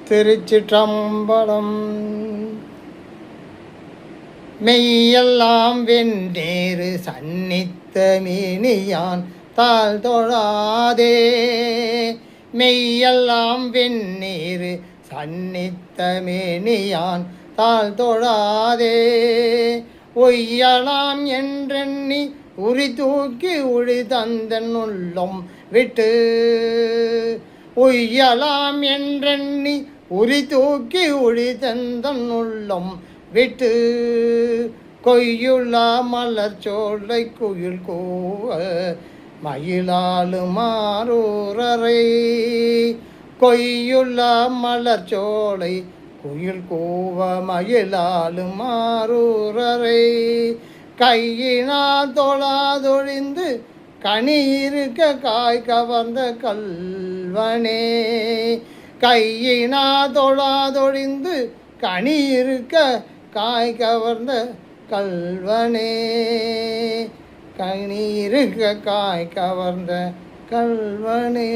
திருச்சிற்றம்பலம். மெய்யெல்லாம் வென்றேறு சன்னித்த மேனியான் தாழ் தொழாதே. மெய்யெல்லாம் வெண்ணீரு சன்னித்த மேனியான் தாழ் தொழாதே. ஒய்யலாம் என்றெண்ணி உரி தூக்கி உழி தந்தன் உள்ளம் விட்டு. ஒய்யலாம் என்றெண்ணி உரி தூக்கி உழி தந்தன் உள்ளம் விட்டு. கொய்யுள்ள மலர் சோலை குயில் கூவ மயிலாளு மாறூரரை. கொய்யுள்ள மலர் சோலை குயில் கூவ மயிலாளு மாறூரரை. கையினால் தொழாதொழிந்து கனி இருக்க காய் கவர்ந்த கல்வனே. கையினால் தொழாதொழிந்து கனி இருக்க காய் கவர்ந்த கல்வனே. கனி இருக்க காய் கவர்ந்த கல்வனே.